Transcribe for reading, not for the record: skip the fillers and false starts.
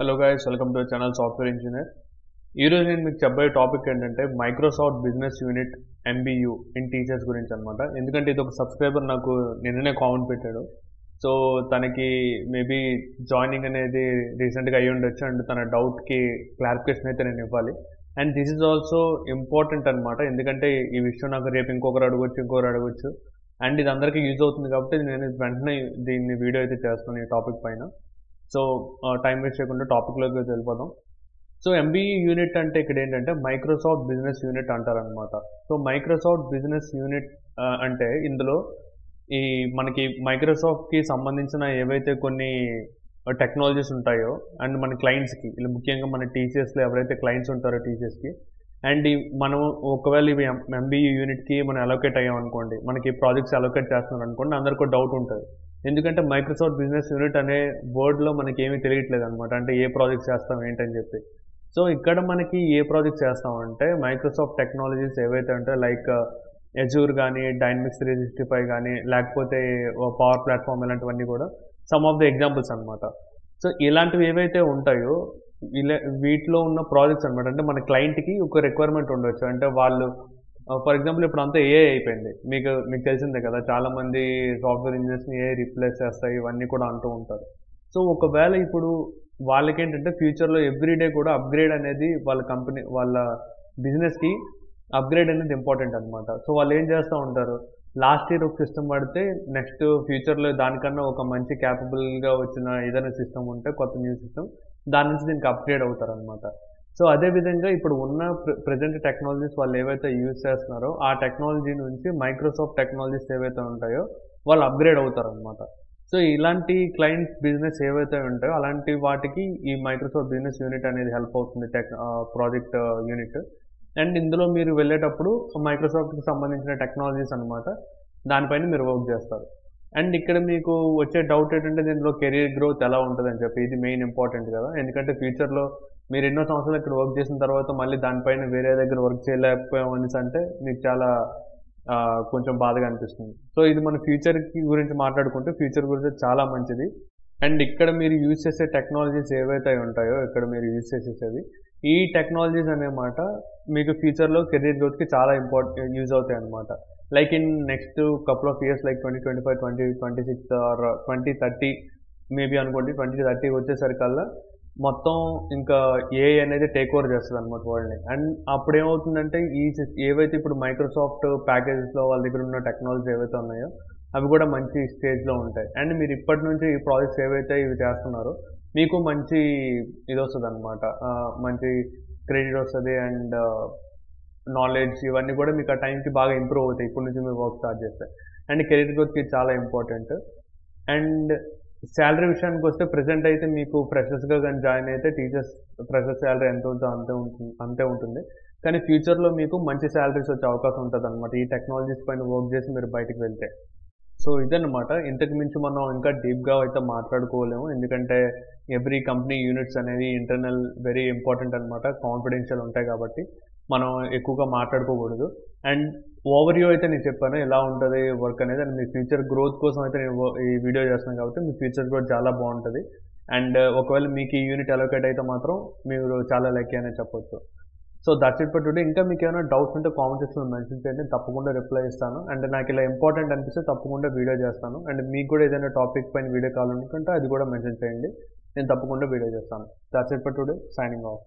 Hello guys, welcome to channel software engineer. ఈరోజు నేను మీకు చెప్పబోయే టాపిక్ ఏంటంటే Microsoft business unit MBU in teachers గురించి అనమాట. ఎందుకంటే ఇది ఒక సబ్స్క్రైబర్ నాకు నిన్ననే కామెంట్ పెట్టాడు. సో తనకి మేబీ జాయినింగ్ అనేది రీసెంట్గా అయ్యి ఉండొచ్చు అండ్ తన డౌట్కి క్లారిఫికేషన్ అయితే నేను ఇవ్వాలి. And this is also important అనమాట. ఎందుకంటే ఈ విషయం నాకు రేపు ఇంకొకరు అడగొచ్చు అండ్ ఇది అందరికీ యూజ్ అవుతుంది కాబట్టి నేను వెంటనే దీన్ని వీడియో అయితే చేస్తున్నాను ఈ టాపిక్ పైన. సో టైం వేస్ట్ చేయకుండా టాపిక్లోకి వెళ్ళిపోదాం. సో ఎంబీఈ యూనిట్ అంటే ఇక్కడ ఏంటంటే మైక్రోసాఫ్ట్ బిజినెస్ యూనిట్ అంటారనమాట. సో మైక్రోసాఫ్ట్ బిజినెస్ యూనిట్ అంటే ఇందులో ఈ మనకి మైక్రోసాఫ్ట్కి సంబంధించిన ఏవైతే కొన్ని టెక్నాలజీస్ ఉంటాయో అండ్ మన క్లయింట్స్కి, ఇలా ముఖ్యంగా మన టీచర్స్లో ఎవరైతే క్లయింట్స్ ఉంటారో టీచర్స్కి, అండ్ మనం ఒకవేళ ఇవి ఎంబీఈ యూనిట్కి మనం అలోకేట్ అయ్యాం అనుకోండి, మనకి ప్రాజెక్ట్స్ అలోకేట్ చేస్తున్నారు అనుకోండి, అందరికీ డౌట్ ఉంటుంది. ఎందుకంటే మైక్రోసాఫ్ట్ బిజినెస్ యూనిట్ అనే వర్డ్లో మనకి ఏమీ తెలియట్లేదు అనమాట. అంటే ఏ ప్రాజెక్ట్ చేస్తాం ఏంటని చెప్పి. సో ఇక్కడ మనకి ఏ ప్రాజెక్ట్ చేస్తామంటే మైక్రోసాఫ్ట్ టెక్నాలజీస్ ఏవైతే ఉంటాయో లైక్ ఎజూర్ కానీ, డైనమిక్స్ 365 కానీ, లేకపోతే పవర్ ప్లాట్ఫామ్, ఇలాంటివన్నీ కూడా సమ్ ఆఫ్ ది ఎగ్జాంపుల్స్ అనమాట. సో ఇలాంటివి ఏవైతే ఉంటాయో వీటిలో ఉన్న ప్రాజెక్ట్స్ అనమాట. అంటే మన క్లయింట్కి ఒక రిక్వైర్మెంట్ ఉండొచ్చు. అంటే వాళ్ళు ఫర్ ఎగ్జాంపుల్ ఇప్పుడు అంతా ఏఐ అయిపోయింది. మీకు తెలిసిందే కదా, చాలామంది సాఫ్ట్వేర్ ఇంజనీర్స్ని ఏఐ రీప్లేస్ చేస్తాయి ఇవన్నీ కూడా అంటూ ఉంటారు. సో ఒకవేళ ఇప్పుడు వాళ్ళకేంటంటే ఫ్యూచర్లో ఎవ్రీడే కూడా అప్గ్రేడ్ అనేది వాళ్ళ కంపెనీ, వాళ్ళ బిజినెస్కి అప్గ్రేడ్ అనేది ఇంపార్టెంట్ అనమాట. సో వాళ్ళు ఏం చేస్తూ ఉంటారు, లాస్ట్ ఇయర్ ఒక సిస్టమ్ పడితే నెక్స్ట్ ఫ్యూచర్లో దానికన్నా ఒక మంచి క్యాపబుల్గా వచ్చిన ఏదైనా సిస్టమ్ ఉంటే, కొత్త న్యూ సిస్టమ్, దాని నుంచి దీనికి అప్గ్రేడ్ అవుతారనమాట. సో అదేవిధంగా ఇప్పుడు ఉన్న ప్రజెంట్ టెక్నాలజీస్ వాళ్ళు ఏవైతే యూజ్ చేస్తున్నారో ఆ టెక్నాలజీ నుంచి మైక్రోసాఫ్ట్ టెక్నాలజీస్ ఏవైతే ఉంటాయో వాళ్ళు అప్గ్రేడ్ అవుతారనమాట. సో ఇలాంటి క్లయింట్ బిజినెస్ ఏవైతే ఉంటాయో అలాంటి వాటికి ఈ మైక్రోసాఫ్ట్ బిజినెస్ యూనిట్ అనేది హెల్ప్ అవుతుంది, ప్రాజెక్ట్ యూనిట్. అండ్ ఇందులో మీరు వెళ్ళేటప్పుడు మైక్రోసాఫ్ట్కి సంబంధించిన టెక్నాలజీస్ అనమాట, దానిపైన మీరు వర్క్ చేస్తారు. అండ్ ఇక్కడ మీకు వచ్చే డౌట్ ఏంటంటే దీనిలో కెరీర్ గ్రోత్ ఎలా ఉంటుందని చెప్పి. ఇది మెయిన్ ఇంపార్టెంట్ కదా, ఎందుకంటే ఫ్యూచర్లో మీరు ఎన్నో సంవత్సరాలు ఇక్కడ వర్క్ చేసిన తర్వాత మళ్ళీ దానిపైన వేరే దగ్గర వర్క్ చేయలేకపోయామనేసి అంటే మీకు చాలా కొంచెం బాధగా అనిపిస్తుంది. సో ఇది మన ఫ్యూచర్కి గురించి మాట్లాడుకుంటే ఫ్యూచర్ గురించి చాలా మంచిది. అండ్ ఇక్కడ మీరు యూజ్ చేసే టెక్నాలజీస్ ఏవైతే ఉంటాయో ఇక్కడ మీరు యూజ్ చేసేసేవి, ఈ టెక్నాలజీస్ అనేమాట మీకు ఫ్యూచర్లో కెరీర్ గ్రోత్కి చాలా యూజ్ అవుతాయి అనమాట. Like in next couple of years, like 2025, 2026 or 2030 maybe అనుకోండి, 2030 వచ్చేసరికల్లా మొత్తం ఇంకా ఏఐ అనేది టేక్ ఓవర్ చేస్తుంది అనమాట వరల్డ్ని. అండ్ అప్పుడు ఏమవుతుందంటే ఏవైతే ఇప్పుడు మైక్రోసాఫ్ట్ ప్యాకేజెస్లో వాళ్ళ దగ్గర ఉన్న టెక్నాలజీ ఏవైతే ఉన్నాయో అవి కూడా మంచి స్టేజ్లో ఉంటాయి. అండ్ మీరు ఇప్పటి నుంచి ఈ ప్రాజెక్ట్స్ ఏవైతే ఇవి చేస్తున్నారో మీకు మంచి ఇది వస్తుంది అనమాట, మంచి క్రెడిట్ వస్తుంది అండ్ నాలెడ్జ్ ఇవన్నీ కూడా మీకు ఆ టైంకి బాగా ఇంప్రూవ్ అవుతాయి ఇప్పటి నుంచి మీరు వర్క్ స్టార్ట్ చేస్తే. అండ్ కెరీర్ గ్రోత్కి చాలా ఇంపార్టెంట్. అండ్ శాలరీ విషయానికి వస్తే ప్రెసెంట్ అయితే మీకు ఫ్రెషర్స్గా కానీ జాయిన్ అయితే టీచర్స్ ఫ్రెషర్ శాలరీ ఎంత ఉంటుందో అంతే ఉంటుంది. కానీ ఫ్యూచర్లో మీకు మంచి శాలరీస్ వచ్చే అవకాశం ఉంటుంది అనమాట ఈ టెక్నాలజీస్ పైన వర్క్ చేసి మీరు బయటకు వెళ్తే. సో ఇదన్నమాట. ఇంతకు మించి మనం ఇంకా డీప్గా అయితే మాట్లాడుకోలేము, ఎందుకంటే ఎవ్రీ కంపెనీ యూనిట్స్ అనేది ఇంటర్నల్ వెరీ ఇంపార్టెంట్ అనమాట, కాన్ఫిడెన్షియల్ ఉంటాయి కాబట్టి మనం ఎక్కువగా మాట్లాడుకోకూడదు. అండ్ ఓవర్వ్యూ అయితే నేను చెప్పాను ఎలా ఉంటుంది వర్క్ అనేది. అండ్ మీ ఫ్యూచర్ గ్రోత్ కోసం అయితే నేను ఈ వీడియో చేస్తున్నాను కాబట్టి మీ ఫ్యూచర్ గ్రోత్ చాలా బాగుంటుంది. అండ్ ఒకవేళ మీకు ఈ యూనిట్ అలోకేట్ అయితే మాత్రం మీరు చాలా లక్కీ అనే చెప్పొచ్చు. So that's it for today. ఇంకా మీకు ఏమైనా డౌట్స్ ఉంటే కామెంట్ సెక్షన్లో మెన్షన్ చేయండి, తప్పకుండా రిప్లై ఇస్తాను. అండ్ నాకు ఇలా ఇంపార్టెంట్ అనిపిస్తే తప్పకుండా వీడియో చేస్తాను. అండ్ మీకు కూడా ఏదైనా టాపిక్ పైన వీడియో కావాలనుకుంటే అది కూడా మెన్షన్ చేయండి, నేను తప్పకుండా వీడియో చేస్తాను. That's it for today, signing off.